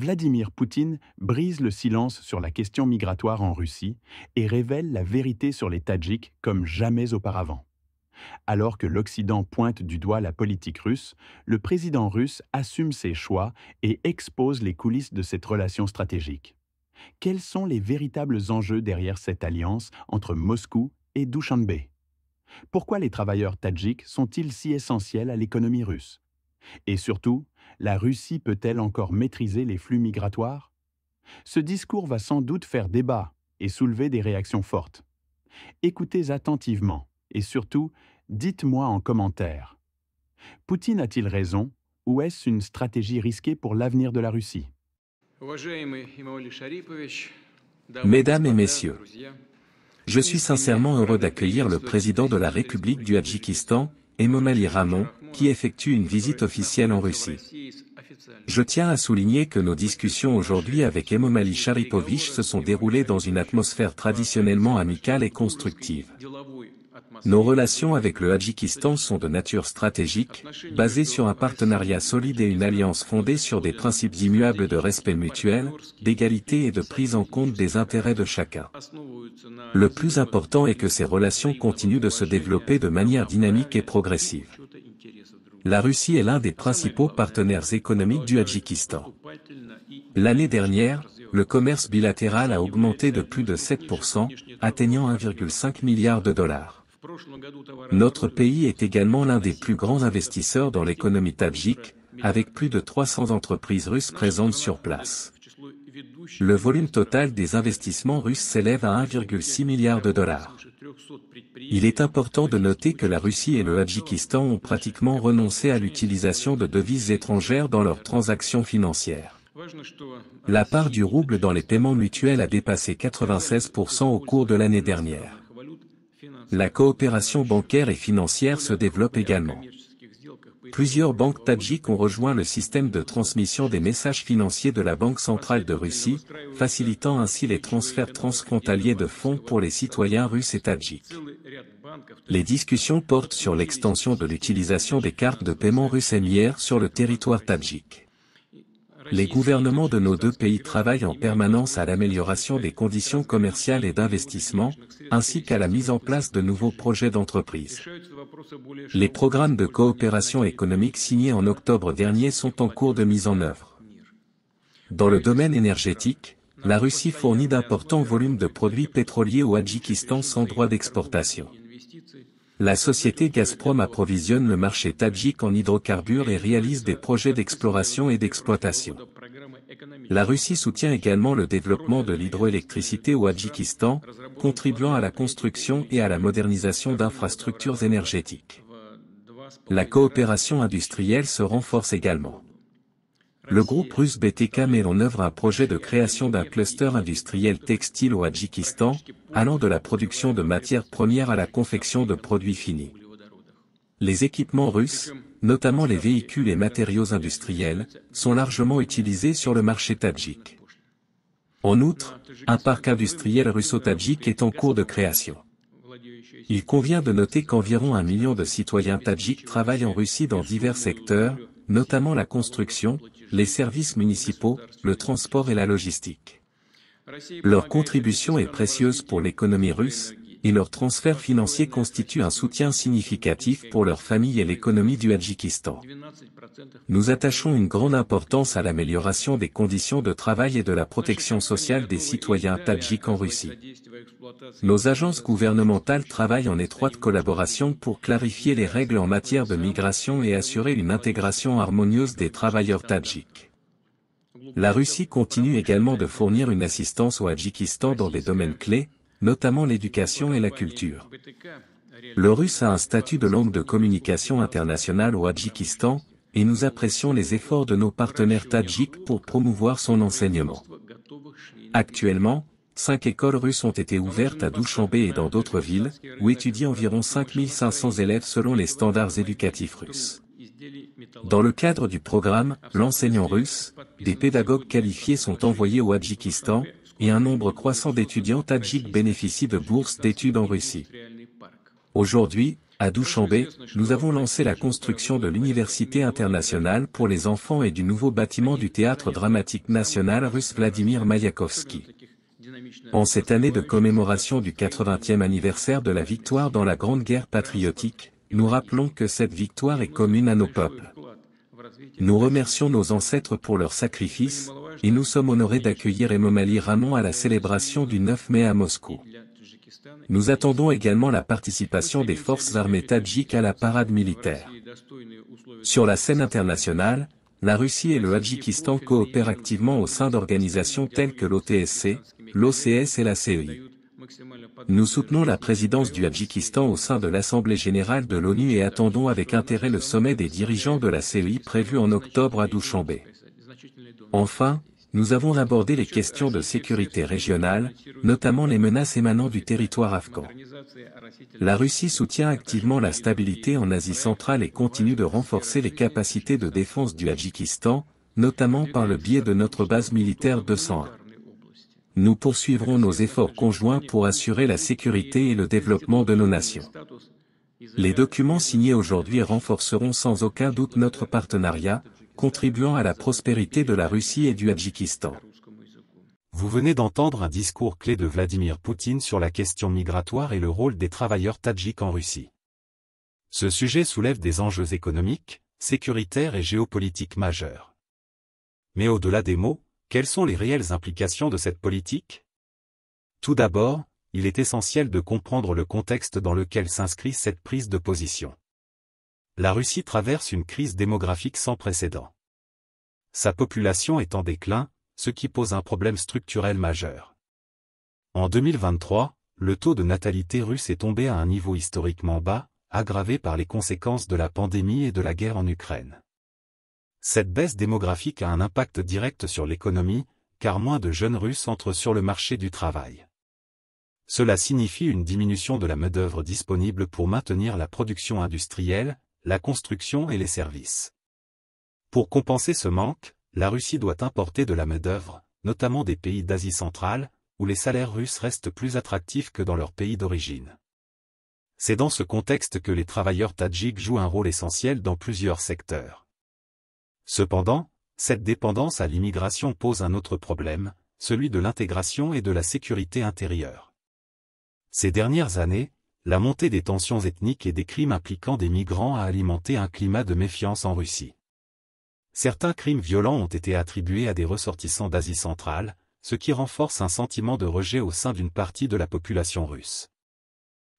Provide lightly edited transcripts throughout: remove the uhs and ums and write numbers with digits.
Vladimir Poutine brise le silence sur la question migratoire en Russie et révèle la vérité sur les Tadjiks comme jamais auparavant. Alors que l'Occident pointe du doigt la politique russe, le président russe assume ses choix et expose les coulisses de cette relation stratégique. Quels sont les véritables enjeux derrière cette alliance entre Moscou et Dushanbe? Pourquoi les travailleurs tadjiks sont-ils si essentiels à l'économie russe? Et surtout, la Russie peut-elle encore maîtriser les flux migratoires? Ce discours va sans doute faire débat et soulever des réactions fortes. Écoutez attentivement et surtout, dites-moi en commentaire. Poutine a-t-il raison ou est-ce une stratégie risquée pour l'avenir de la Russie? Mesdames et messieurs, je suis sincèrement heureux d'accueillir le président de la République du Tadjikistan, Emomali Rahmon, qui effectue une visite officielle en Russie. Je tiens à souligner que nos discussions aujourd'hui avec Emomali Sharipovich se sont déroulées dans une atmosphère traditionnellement amicale et constructive. Nos relations avec le Tadjikistan sont de nature stratégique, basées sur un partenariat solide et une alliance fondée sur des principes immuables de respect mutuel, d'égalité et de prise en compte des intérêts de chacun. Le plus important est que ces relations continuent de se développer de manière dynamique et progressive. La Russie est l'un des principaux partenaires économiques du Tadjikistan. L'année dernière, le commerce bilatéral a augmenté de plus de 7%, atteignant 1,5 milliard de dollars. Notre pays est également l'un des plus grands investisseurs dans l'économie tadjike, avec plus de 300 entreprises russes présentes sur place. Le volume total des investissements russes s'élève à 1,6 milliard de dollars. Il est important de noter que la Russie et le Tadjikistan ont pratiquement renoncé à l'utilisation de devises étrangères dans leurs transactions financières. La part du rouble dans les paiements mutuels a dépassé 96% au cours de l'année dernière. La coopération bancaire et financière se développe également. Plusieurs banques tadjiques ont rejoint le système de transmission des messages financiers de la Banque centrale de Russie, facilitant ainsi les transferts transfrontaliers de fonds pour les citoyens russes et tadjiks. Les discussions portent sur l'extension de l'utilisation des cartes de paiement russes MIR sur le territoire tadjik. Les gouvernements de nos deux pays travaillent en permanence à l'amélioration des conditions commerciales et d'investissement, ainsi qu'à la mise en place de nouveaux projets d'entreprise. Les programmes de coopération économique signés en octobre dernier sont en cours de mise en œuvre. Dans le domaine énergétique, la Russie fournit d'importants volumes de produits pétroliers au Tadjikistan sans droit d'exportation. La société Gazprom approvisionne le marché tadjik en hydrocarbures et réalise des projets d'exploration et d'exploitation. La Russie soutient également le développement de l'hydroélectricité au Tadjikistan, contribuant à la construction et à la modernisation d'infrastructures énergétiques. La coopération industrielle se renforce également. Le groupe russe BTK met en œuvre un projet de création d'un cluster industriel textile au Tadjikistan, allant de la production de matières premières à la confection de produits finis. Les équipements russes, notamment les véhicules et matériaux industriels, sont largement utilisés sur le marché tadjik. En outre, un parc industriel russo-tadjik est en cours de création. Il convient de noter qu'environ 1 million de citoyens tadjiks travaillent en Russie dans divers secteurs, notamment la construction, les services municipaux, le transport et la logistique. Leur contribution est précieuse pour l'économie russe, et leur transfert financier constitue un soutien significatif pour leurs familles et l'économie du Tadjikistan. Nous attachons une grande importance à l'amélioration des conditions de travail et de la protection sociale des citoyens tadjiks en Russie. Nos agences gouvernementales travaillent en étroite collaboration pour clarifier les règles en matière de migration et assurer une intégration harmonieuse des travailleurs tadjiks. La Russie continue également de fournir une assistance au Tadjikistan dans des domaines clés, notamment l'éducation et la culture. Le russe a un statut de langue de communication internationale au Tadjikistan, et nous apprécions les efforts de nos partenaires tadjiks pour promouvoir son enseignement. Actuellement, 5 écoles russes ont été ouvertes à Dushanbe et dans d'autres villes, où étudient environ 5500 élèves selon les standards éducatifs russes. Dans le cadre du programme « L'enseignant russe », des pédagogues qualifiés sont envoyés au Tadjikistan, et un nombre croissant d'étudiants tadjiks bénéficient de bourses d'études en Russie. Aujourd'hui, À Douchanbé, nous avons lancé la construction de l'Université internationale pour les enfants et du nouveau bâtiment du Théâtre dramatique national russe Vladimir Mayakovsky. En cette année de commémoration du 80e anniversaire de la victoire dans la Grande Guerre patriotique, nous rappelons que cette victoire est commune à nos peuples. Nous remercions nos ancêtres pour leur sacrifice, et nous sommes honorés d'accueillir Emomali Rahmon à la célébration du 9 mai à Moscou. Nous attendons également la participation des forces armées tadjiques à la parade militaire. Sur la scène internationale, la Russie et le Tadjikistan coopèrent activement au sein d'organisations telles que l'OTSC, l'OCS et la CEI. Nous soutenons la présidence du Tadjikistan au sein de l'Assemblée générale de l'ONU et attendons avec intérêt le sommet des dirigeants de la CEI prévu en octobre à Douchanbé. Enfin, nous avons abordé les questions de sécurité régionale, notamment les menaces émanant du territoire afghan. La Russie soutient activement la stabilité en Asie centrale et continue de renforcer les capacités de défense du Tadjikistan, notamment par le biais de notre base militaire 201. Nous poursuivrons nos efforts conjoints pour assurer la sécurité et le développement de nos nations. Les documents signés aujourd'hui renforceront sans aucun doute notre partenariat, contribuant à la prospérité de la Russie et du Tadjikistan. Vous venez d'entendre un discours clé de Vladimir Poutine sur la question migratoire et le rôle des travailleurs tadjiks en Russie. Ce sujet soulève des enjeux économiques, sécuritaires et géopolitiques majeurs. Mais au-delà des mots, quelles sont les réelles implications de cette politique? Tout d'abord, il est essentiel de comprendre le contexte dans lequel s'inscrit cette prise de position. La Russie traverse une crise démographique sans précédent. Sa population est en déclin, ce qui pose un problème structurel majeur. En 2023, le taux de natalité russe est tombé à un niveau historiquement bas, aggravé par les conséquences de la pandémie et de la guerre en Ukraine. Cette baisse démographique a un impact direct sur l'économie, car moins de jeunes Russes entrent sur le marché du travail. Cela signifie une diminution de la main-d'œuvre disponible pour maintenir la production industrielle, la construction et les services. Pour compenser ce manque, la Russie doit importer de la main-d'œuvre, notamment des pays d'Asie centrale, où les salaires russes restent plus attractifs que dans leur pays d'origine. C'est dans ce contexte que les travailleurs tadjiks jouent un rôle essentiel dans plusieurs secteurs. Cependant, cette dépendance à l'immigration pose un autre problème, celui de l'intégration et de la sécurité intérieure. Ces dernières années, la montée des tensions ethniques et des crimes impliquant des migrants a alimenté un climat de méfiance en Russie. Certains crimes violents ont été attribués à des ressortissants d'Asie centrale, ce qui renforce un sentiment de rejet au sein d'une partie de la population russe.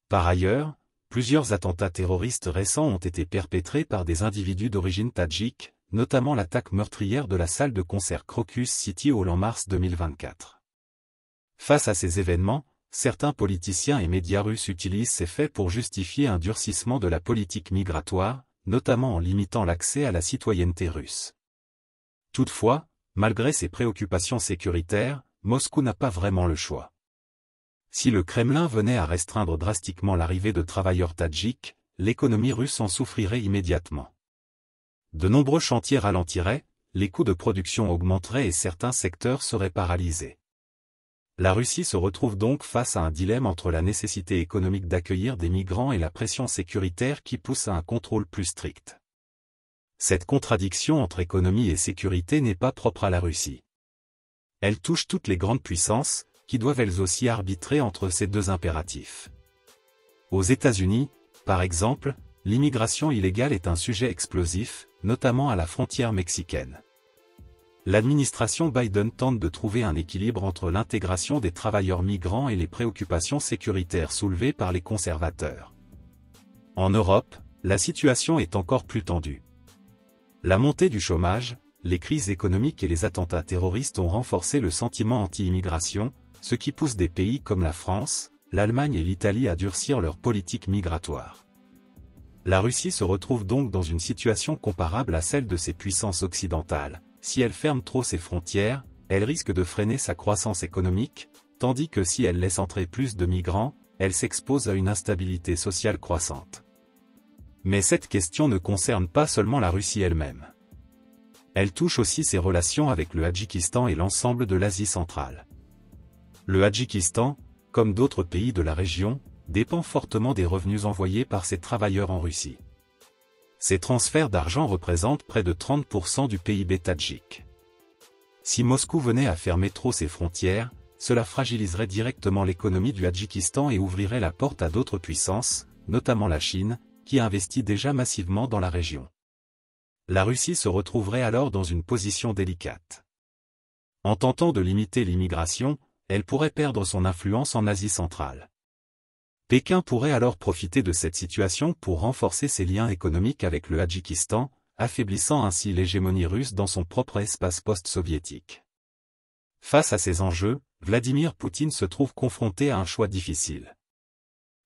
Par ailleurs, plusieurs attentats terroristes récents ont été perpétrés par des individus d'origine tadjike, notamment l'attaque meurtrière de la salle de concert Crocus City Hall en mars 2024. Face à ces événements, certains politiciens et médias russes utilisent ces faits pour justifier un durcissement de la politique migratoire, notamment en limitant l'accès à la citoyenneté russe. Toutefois, malgré ses préoccupations sécuritaires, Moscou n'a pas vraiment le choix. Si le Kremlin venait à restreindre drastiquement l'arrivée de travailleurs tadjiks, l'économie russe en souffrirait immédiatement. De nombreux chantiers ralentiraient, les coûts de production augmenteraient et certains secteurs seraient paralysés. La Russie se retrouve donc face à un dilemme entre la nécessité économique d'accueillir des migrants et la pression sécuritaire qui pousse à un contrôle plus strict. Cette contradiction entre économie et sécurité n'est pas propre à la Russie. Elle touche toutes les grandes puissances, qui doivent elles aussi arbitrer entre ces deux impératifs. Aux États-Unis, par exemple, l'immigration illégale est un sujet explosif, notamment à la frontière mexicaine. L'administration Biden tente de trouver un équilibre entre l'intégration des travailleurs migrants et les préoccupations sécuritaires soulevées par les conservateurs. En Europe, la situation est encore plus tendue. La montée du chômage, les crises économiques et les attentats terroristes ont renforcé le sentiment anti-immigration, ce qui pousse des pays comme la France, l'Allemagne et l'Italie à durcir leur politique migratoire. La Russie se retrouve donc dans une situation comparable à celle de ses puissances occidentales. Si elle ferme trop ses frontières, elle risque de freiner sa croissance économique, tandis que si elle laisse entrer plus de migrants, elle s'expose à une instabilité sociale croissante. Mais cette question ne concerne pas seulement la Russie elle-même. Elle touche aussi ses relations avec le Tadjikistan et l'ensemble de l'Asie centrale. Le Tadjikistan, comme d'autres pays de la région, dépend fortement des revenus envoyés par ces travailleurs en Russie. Ces transferts d'argent représentent près de 30% du PIB tadjik. Si Moscou venait à fermer trop ses frontières, cela fragiliserait directement l'économie du Tadjikistan et ouvrirait la porte à d'autres puissances, notamment la Chine, qui investit déjà massivement dans la région. La Russie se retrouverait alors dans une position délicate. En tentant de limiter l'immigration, elle pourrait perdre son influence en Asie centrale. Pékin pourrait alors profiter de cette situation pour renforcer ses liens économiques avec le Tadjikistan, affaiblissant ainsi l'hégémonie russe dans son propre espace post-soviétique. Face à ces enjeux, Vladimir Poutine se trouve confronté à un choix difficile.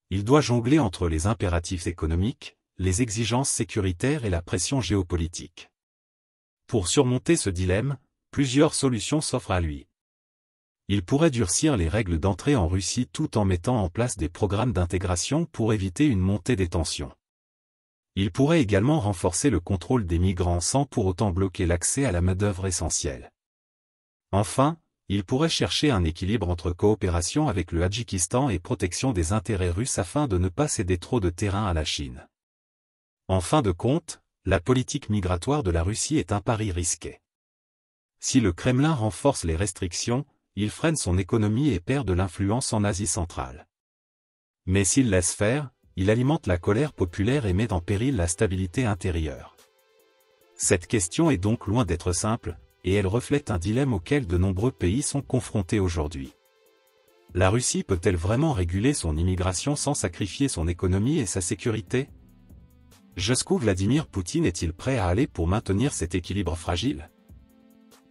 Il doit jongler entre les impératifs économiques, les exigences sécuritaires et la pression géopolitique. Pour surmonter ce dilemme, plusieurs solutions s'offrent à lui. Il pourrait durcir les règles d'entrée en Russie tout en mettant en place des programmes d'intégration pour éviter une montée des tensions. Il pourrait également renforcer le contrôle des migrants sans pour autant bloquer l'accès à la main-d'œuvre essentielle. Enfin, il pourrait chercher un équilibre entre coopération avec le Tadjikistan et protection des intérêts russes afin de ne pas céder trop de terrain à la Chine. En fin de compte, la politique migratoire de la Russie est un pari risqué. Si le Kremlin renforce les restrictions, il freine son économie et perd de l'influence en Asie centrale. Mais s'il laisse faire, il alimente la colère populaire et met en péril la stabilité intérieure. Cette question est donc loin d'être simple, et elle reflète un dilemme auquel de nombreux pays sont confrontés aujourd'hui. La Russie peut-elle vraiment réguler son immigration sans sacrifier son économie et sa sécurité? Jusqu'où Vladimir Poutine est-il prêt à aller pour maintenir cet équilibre fragile?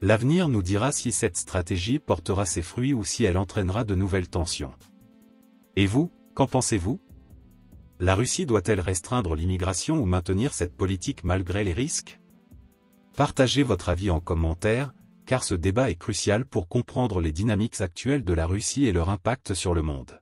L'avenir nous dira si cette stratégie portera ses fruits ou si elle entraînera de nouvelles tensions. Et vous, qu'en pensez-vous? La Russie doit-elle restreindre l'immigration ou maintenir cette politique malgré les risques? Partagez votre avis en commentaire, car ce débat est crucial pour comprendre les dynamiques actuelles de la Russie et leur impact sur le monde.